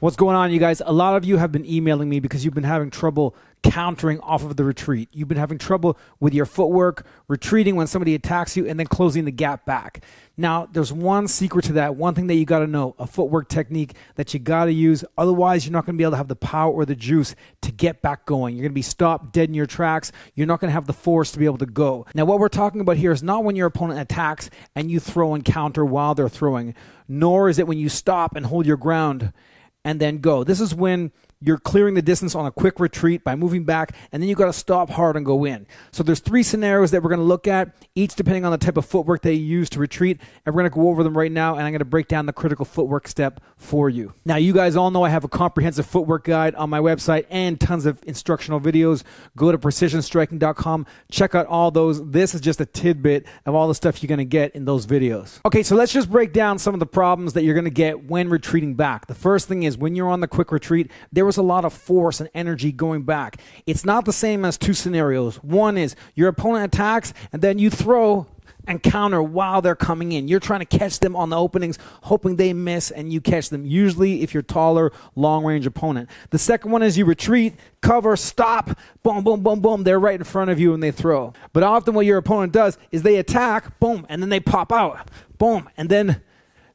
What's going on, you guys? A lot of you have been emailing me because you've been having trouble countering off of the retreat. You've been having trouble with your footwork, retreating when somebody attacks you, and then closing the gap back. Now, there's one secret to that, one thing that you got to know, a footwork technique that you got to use. Otherwise, you're not going to be able to have the power or the juice to get back going. You're going to be stopped dead in your tracks. You're not going to have the force to be able to go. Now, what we're talking about here is not when your opponent attacks and you throw and counter while they're throwing, nor is it when you stop and hold your ground and then go. This is when you're clearing the distance on a quick retreat by moving back, and then you got to stop hard and go in. So there's three scenarios that we're going to look at, each depending on the type of footwork that you use to retreat, and we're going to go over them right now, and I'm going to break down the critical footwork step for you. Now, you guys all know I have a comprehensive footwork guide on my website and tons of instructional videos. Go to precisionstriking.com, check out all those. This is just a tidbit of all the stuff you're going to get in those videos. Okay, so let's just break down some of the problems that you're going to get when retreating back. The first thing is when you're on the quick retreat, there was a lot of force and energy going back. It's not the same as two scenarios. One is your opponent attacks and then you throw and counter while they're coming in. You're trying to catch them on the openings, hoping they miss and you catch them. Usually if you're taller, long-range opponent. The second one is you retreat, cover, stop, boom, boom, boom, boom. They're right in front of you and they throw. But often what your opponent does is they attack, boom, and then they pop out, boom, and then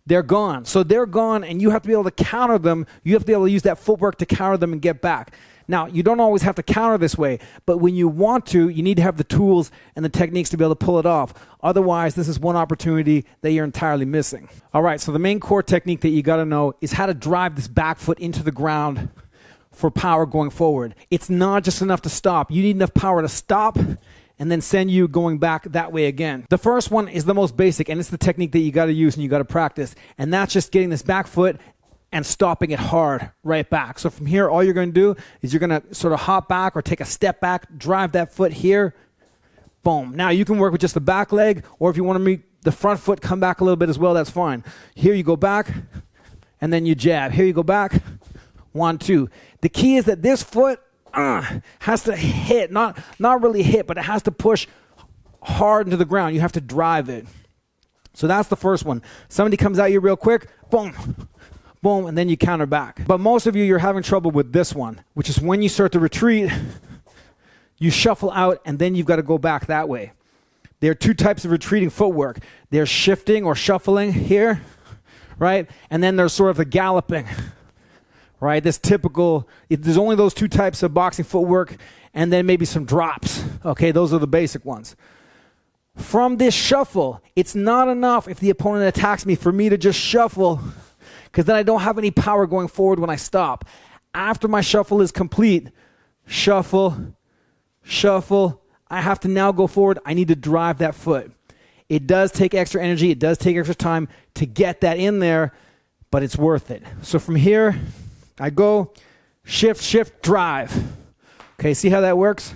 they're gone. So they're gone and you have to be able to counter them. You have to be able to use that footwork to counter them and get back. Now, you don't always have to counter this way, but when you want to, you need to have the tools and the techniques to be able to pull it off. Otherwise, this is one opportunity that you're entirely missing. All right, so the main core technique that you got to know is how to drive this back foot into the ground for power going forward. It's not just enough to stop. You need enough power to stop and then send you going back that way again. The first one is the most basic, and it's the technique that you got to use and you got to practice, and that's just getting this back foot and stopping it hard right back. So from here, all you're going to do is you're going to sort of hop back or take a step back, drive that foot here, boom. Now you can work with just the back leg, or if you want to make the front foot come back a little bit as well, that's fine. Here you go back, and then you jab. Here you go back, 1, 2. The key is that this foot has to hit, not really hit, but it has to push hard into the ground. You have to drive it. So that's the first one. Somebody comes at you real quick, boom, boom, and then you counter back. But most of you, you're having trouble with this one, which is when you start to retreat, you shuffle out, and then you've got to go back that way. There are two types of retreating footwork. There's shifting or shuffling here, right? And then there's sort of the galloping. Right, this typical, there's only those two types of boxing footwork and then maybe some drops. Okay, those are the basic ones. From this shuffle, it's not enough if the opponent attacks me for me to just shuffle, because then I don't have any power going forward when I stop. After my shuffle is complete, shuffle, shuffle, I have to now go forward. I need to drive that foot. It does take extra energy. It does take extra time to get that in there, but it's worth it. So from here, I go, shift, shift, drive. Okay, see how that works?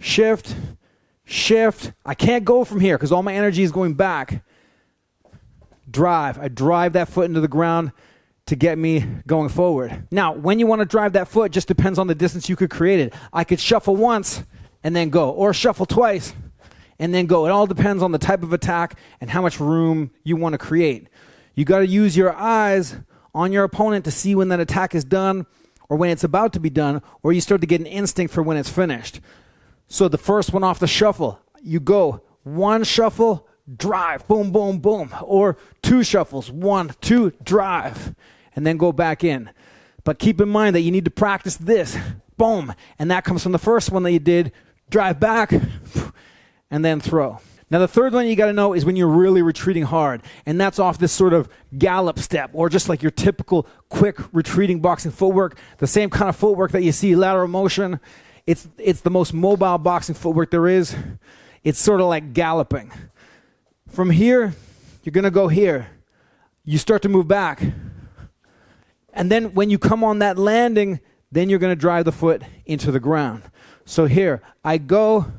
Shift, shift. I can't go from here because all my energy is going back. Drive. I drive that foot into the ground to get me going forward. Now, when you want to drive that foot, just depends on the distance you could create it. I could shuffle once and then go, or shuffle twice and then go. It all depends on the type of attack and how much room you want to create. You got to use your eyes on your opponent to see when that attack is done or when it's about to be done, or you start to get an instinct for when it's finished. So the first one off the shuffle, you go one shuffle, drive, boom, boom, boom, or two shuffles, 1, 2, drive, and then go back in. But keep in mind that you need to practice this, boom, and that comes from the first one that you did, drive back, and then throw. Now, the third one you got to know is when you're really retreating hard, and that's off this sort of gallop step, or just like your typical quick retreating boxing footwork, the same kind of footwork that you see, lateral motion. It's the most mobile boxing footwork there is. It's sort of like galloping. From here, you're going to go here. You start to move back. And then when you come on that landing, then you're going to drive the foot into the ground. So here, I go,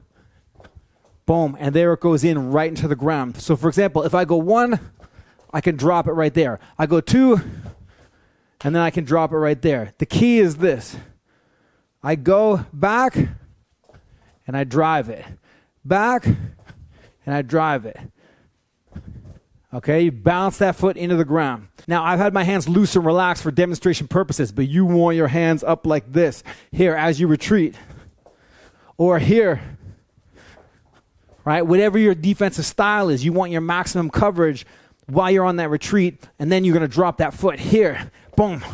boom, and there it goes in right into the ground. So for example, if I go 1, I can drop it right there. I go 2, and then I can drop it right there. The key is this. I go back, and I drive it. Back, and I drive it. Okay, you bounce that foot into the ground. Now, I've had my hands loose and relaxed for demonstration purposes, but you want your hands up like this here as you retreat. Or here, right? Whatever your defensive style is, you want your maximum coverage while you're on that retreat, and then you're going to drop that foot here. Boom,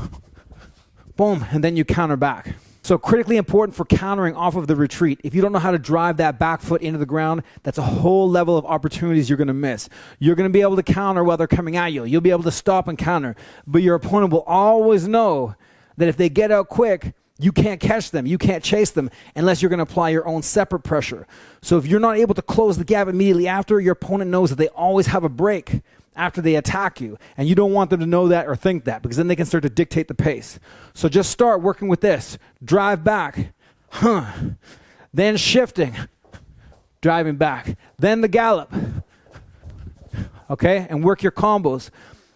boom, and then you counter back. So critically important for countering off of the retreat. If you don't know how to drive that back foot into the ground, that's a whole level of opportunities you're going to miss. You're going to be able to counter while they're coming at you. You'll be able to stop and counter. But your opponent will always know that if they get out quick, you can't catch them. You can't chase them unless you're going to apply your own separate pressure. So if you're not able to close the gap immediately after, your opponent knows that they always have a break after they attack you. And you don't want them to know that or think that, because then they can start to dictate the pace. So just start working with this. Drive back. Then shifting. Driving back. Then the gallop. Okay? And work your combos.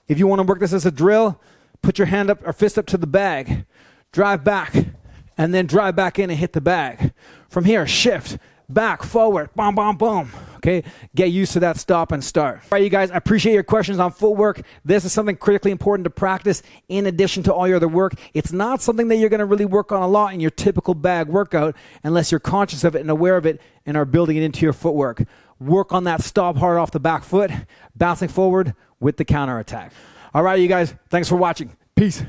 If you want to work this as a drill, put your hand up or fist up to the bag. Drive back. And then drive back in and hit the bag. From here, shift. Back, forward, boom, boom, boom. Okay, get used to that stop and start. All right, you guys, I appreciate your questions on footwork. This is something critically important to practice in addition to all your other work. It's not something that you're going to really work on a lot in your typical bag workout unless you're conscious of it and aware of it and are building it into your footwork. Work on that stop hard off the back foot, bouncing forward with the counter attack. All right, you guys, thanks for watching. Peace.